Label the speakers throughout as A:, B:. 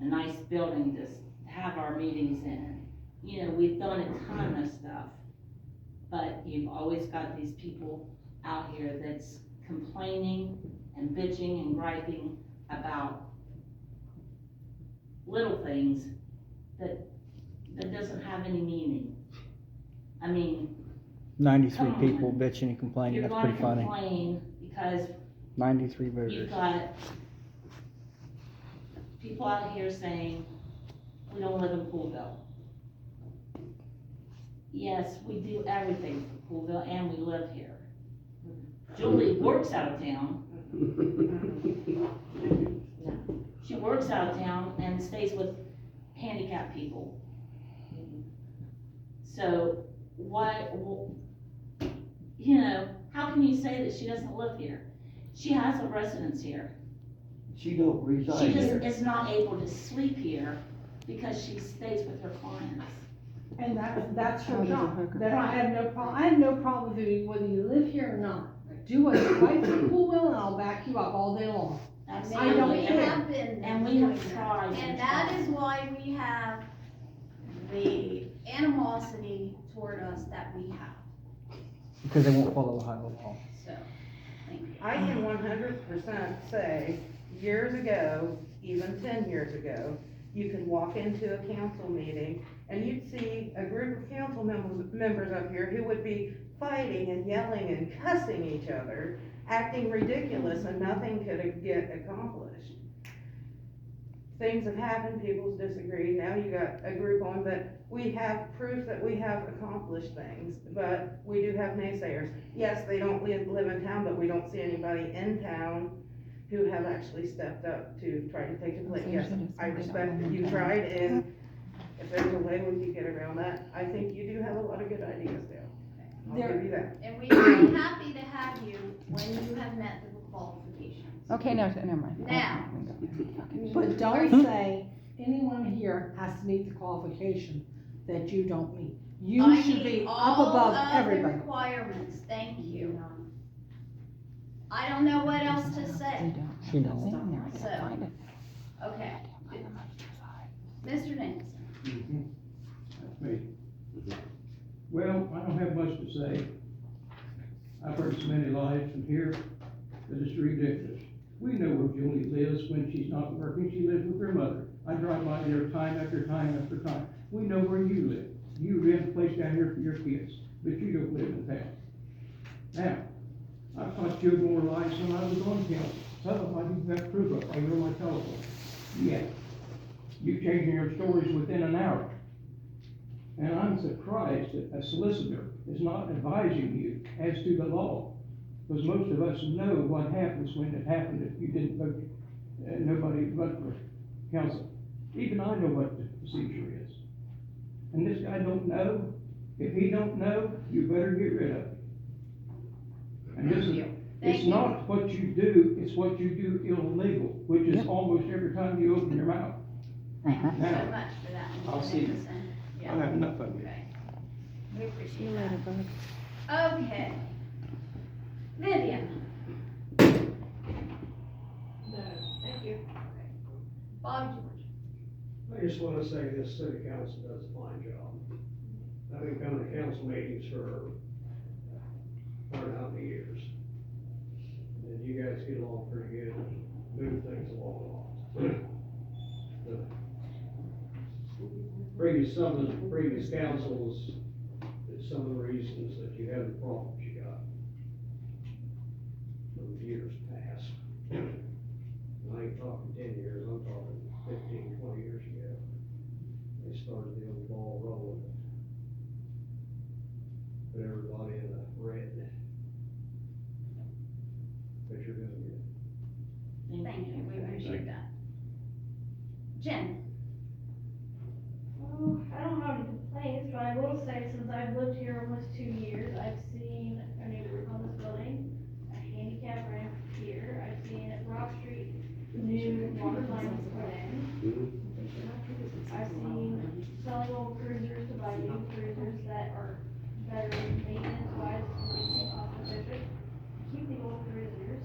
A: a nice building to have our meetings in. You know, we've done a ton of stuff, but you've always got these people out here that's complaining and bitching and griping about little things that doesn't have any meaning. I mean,
B: 93
A: come
B: people
A: on.
B: bitching and complaining,
A: You're
B: that's
A: going to
B: pretty funny.
A: complain because
B: 93
A: you've
B: voters.
A: got people out here saying, we don't live in Coolville. Yes, we do everything for Coolville and we live here. Julie works out of town. She works out of town and stays with handicapped people. So why, you know, how can you say that she doesn't live here? She has a residence here.
C: She don't reside
A: She just
C: here.
A: is not able to sleep here because she stays with her clients.
D: And that's her job. That I
A: Right.
D: have no problem, I have no problem with you, whether you live here or not. Do what's right for Coolville and I'll back you up all day long.
A: Absolutely.
D: I don't
E: We
D: care.
E: have been
A: And we
E: doing
A: have
E: that.
A: tried and
E: And that
A: tried.
E: is why we have the animosity toward us that we have,
B: Because they won't follow Ohio law.
E: so, thank you.
F: I can 100% say, years ago, even 10 years ago, you could walk into a council meeting and you'd see a group of council members up here who would be fighting and yelling and cussing each other, acting ridiculous, and nothing could get accomplished. Things have happened, people's disagreed, now you got a group on that we have proof that we have accomplished things, but we do have naysayers. Yes, they don't live in town, but we don't see anybody in town who have actually stepped up to try to take the plate. Yes, I respect that you tried, and if there's a way we could get around that, I think you do have a lot of good ideas, Dale. I'll give you that.
E: And we will be happy to have you when you have met the qualifications.
G: Okay, no, never mind.
E: Now.
D: But don't say anyone here has to meet the qualification that you don't meet. You
E: I
D: should
E: meet
D: be
E: all
D: up above
E: of the
D: everybody.
E: requirements, thank you. I don't know what else to say,
B: She knows.
E: so, okay. Mr. Nancy.
H: That's me. Well, I don't have much to say. I've heard so many lies from here that it's ridiculous. We know where Julie lives when she's not working. She lives with her mother. I drive by there time after time after time. We know where you live. You rent a place down here for your kids, but you don't live in town. Now, I've caught you more lies than I was on council. Some of them I got proof of, I know my telephone. Yeah, you changing your stories within an hour. And I'm surprised that a solicitor is not advising you as to the law. Because most of us know what happens when it happened if you didn't vote, nobody voted for council. Even I know what the procedure is. And this guy don't know. If he don't know, you better get rid of him. And this is, it's not what you do, it's what you do illegal, which is almost every time you open your mouth.
E: Thank you so
H: Now,
E: much for that,
H: I'll
E: Mr.
H: see you.
E: Nicholson. Yeah.
H: I've had enough of you.
E: Okay. We appreciate that. Okay. Vivian.
I: No, thank you.
E: Bob George.
J: I just want to say this city council does a fine job. I've been coming to council meetings for I don't know how many years. And you guys get along pretty good and move things along. Some of the previous councils, it's some of the reasons that you have the problems you got from years past. And I ain't talking 10 years, I'm talking 15, 20 years ago. They started the old ball rolling. Put everybody in the red. But you're doing good.
E: Thank you, we appreciate that. Jen.
I: Well, I don't have any complaints, but I will say, since I've lived here almost 2 years, I've seen a new roof on this building, a handicap ramp here, I've seen at Rock Street, new water lines put in. I've seen selling old cruisers to buy new cruisers that are better maintenance wise, and cost efficient. Keep the old cruisers.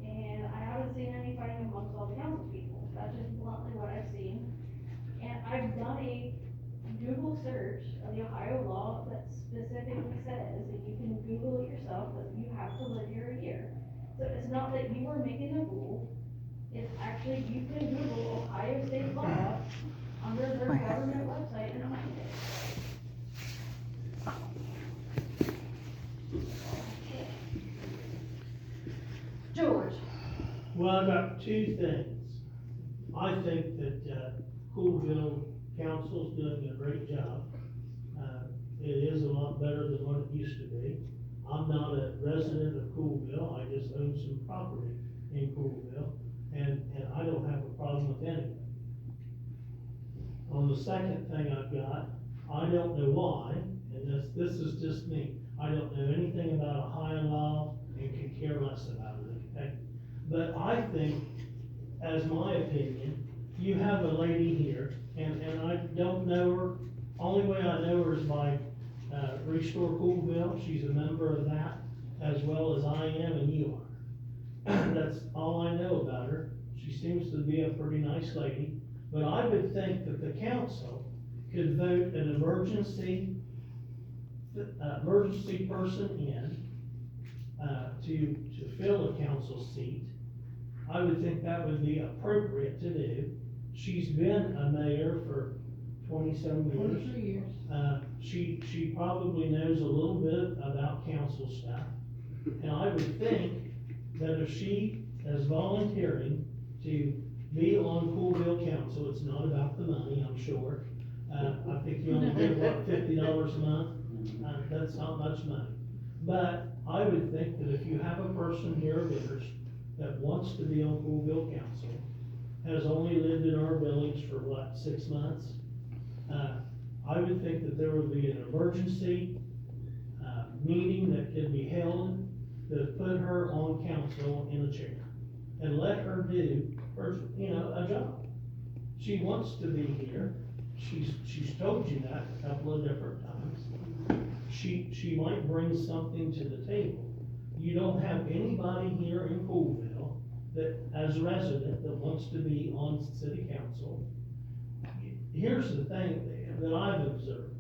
I: And I haven't seen any fighting amongst all the council people, that's just bluntly search of the Ohio law that specifically says that you can Google it yourself, that you have to live here a year. So it's not that you are making a rule, it's actually you can Google Ohio state law under their government website and find it.
E: George,
G: Well, I got two things. I think that, Coolville Council's doing a great job. It is a lot better than what it used to be. I'm not a resident of Coolville, I just own some property in Coolville, and I don't have a problem with any of it. On the second thing I've got, I don't know why, and this is just me, I don't know anything about Ohio law and can care less about it, okay? But I think, as my opinion, you have a lady here, and I don't know her, only way I know her is by, Restore Coolville, she's a member of that, as well as I am and you are. That's all I know about her. She seems to be a pretty nice lady, but I would think that the council could vote an emergency person in, to fill a council seat. I would think that would be appropriate to do. She's been a mayor for 20-some years.
D: 23 years.
G: She probably knows a little bit about council stuff. And I would think that if she is volunteering to be on Coolville Council, it's not about the money, I'm sure. I think you only get, what, $50 a month? That's not much money. But I would think that if you have a person here of yours that wants to be on Coolville Council, has only lived in our village for what, 6 months? I would think that there would be an emergency, meeting that could be held to put her on council in a chair and let her do her, a job. She wants to be here. She's told you that a couple of different times. She might bring something to the table. You don't have anybody here in Coolville that, as a resident, that wants to be on city council. Here's the thing that I've observed.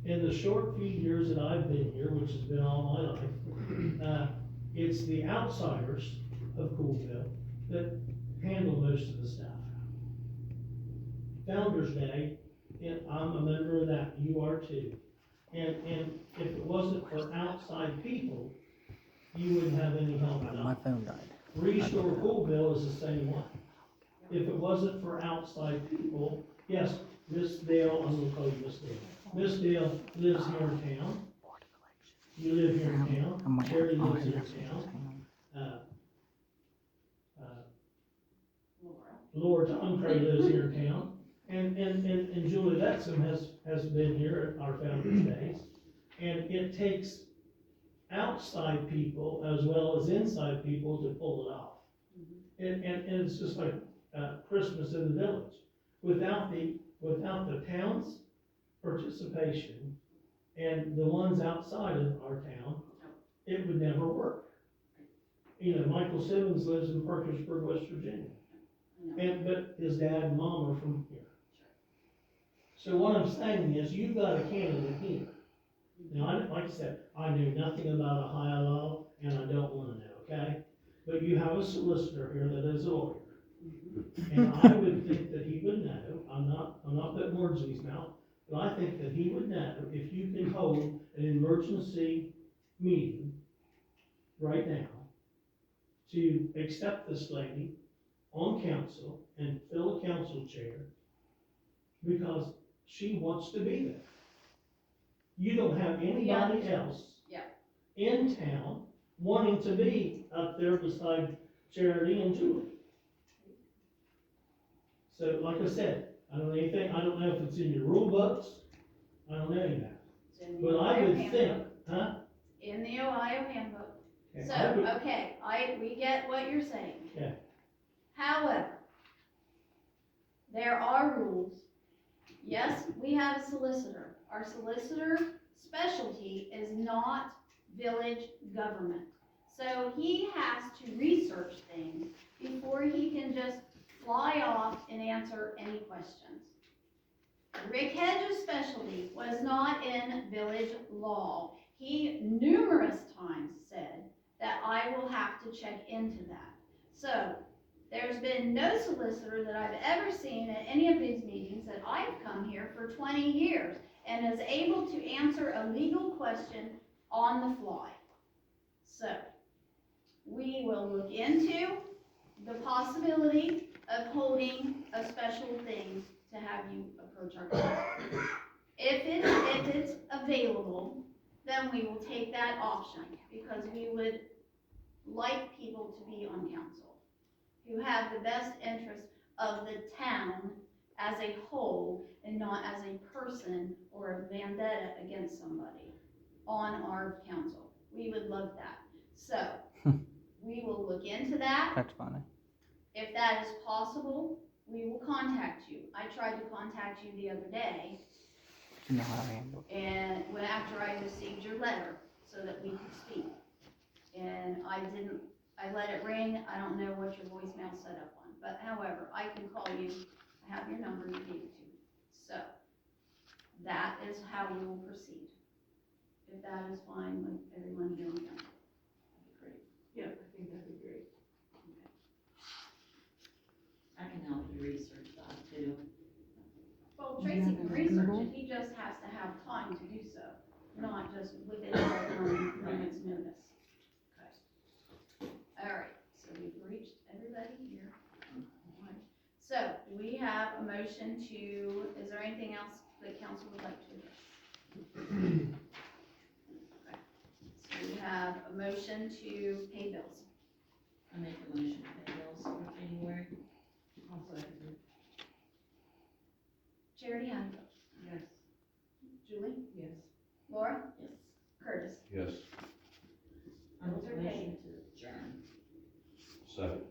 G: In the short few years that I've been here, which has been all my life, it's the outsiders of Coolville that handle most of the stuff. Founder's Day, I'm a member of that, you are too. And if it wasn't for outside people, you wouldn't have any help at all.
B: My phone died.
G: Restore Coolville is the same way. If it wasn't for outside people, yes, Miss Dale, I'm gonna call you Miss Dale. Miss Dale lives here in town. You live here in town. Sherry lives here in town. Laura Tomcray lives here in town. And Julie Lexham has been here at our Founders Days. And it takes outside people as well as inside people to pull it off. And it's just like, Christmas in the village. Without the town's participation and the ones outside of our town, it would never work. Michael Simmons lives in Parkersburg, West Virginia. But his dad and mom are from here. So what I'm saying is, you've got a candidate here. Now, like I said, I knew nothing about Ohio law, and I don't wanna know, okay? But you have a solicitor here that is a lawyer. And I would think that he would know, I'm not putting words in his mouth, but I think that he would know if you can hold an emergency meeting right now to accept this lady on council and fill a council chair because she wants to be there. You don't have anybody else in town wanting to be up there beside Charity and Julie. So, like I said, I don't know anything, I don't know if it's in your rule books, I don't know any of that.
E: it's in the
G: But I
E: Ohio
G: would
E: handbook.
G: think, huh?
E: In the Ohio handbook.
G: Okay,
E: So,
G: I would-
E: okay, we get what you're saying.
G: Okay.
E: However, there are rules. Yes, we have a solicitor. Our solicitor specialty is not village government. So he has to research things before he can just fly off and answer any questions. Rick Hedges' specialty was not in village law. He numerous times said that I will have to check into that. So, there's been no solicitor that I've ever seen at any of these meetings that I've come here for 20 years and is able to answer a legal question on the fly. So, we will look into the possibility of holding a special thing to have you approach our council. If it's available, then we will take that option, because we would like people to be on council who have the best interest of the town as a whole and not as a person or a vendetta against somebody on our council. We would love that. So, we will look into that.
B: That's funny.
E: If that is possible, we will contact you. I tried to contact you the other day,
B: You know how to handle it.
E: and after I received your letter, so that we could speak. And I let it ring. I don't know what your voicemail set up on, but however, I can call you. I have your number, you gave it to me. So, that is how we will proceed. If that is fine with everyone here on council. That'd be great.
F: Yeah, I think that'd be great.
A: I can help you research that too.
E: Well, Tracy can research it, he just has to have time to do so, not just within a moment's notice. Okay. All right, so we've reached everybody here. All right. So, do we have a motion to, is there anything else that council would like to address? Okay. So we have a motion to pay bills.
A: I make a motion to pay bills for January.
E: Charity, how do you vote?
F: Yes.
E: Julie?
F: Yes.
E: Laura?
A: Yes.
E: Curtis?
K: Yes.
A: I make
E: Bills
A: a
E: are
A: motion
E: paid.
A: to adjourn.
K: Second.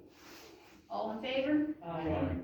E: All in favor?
K: Aye.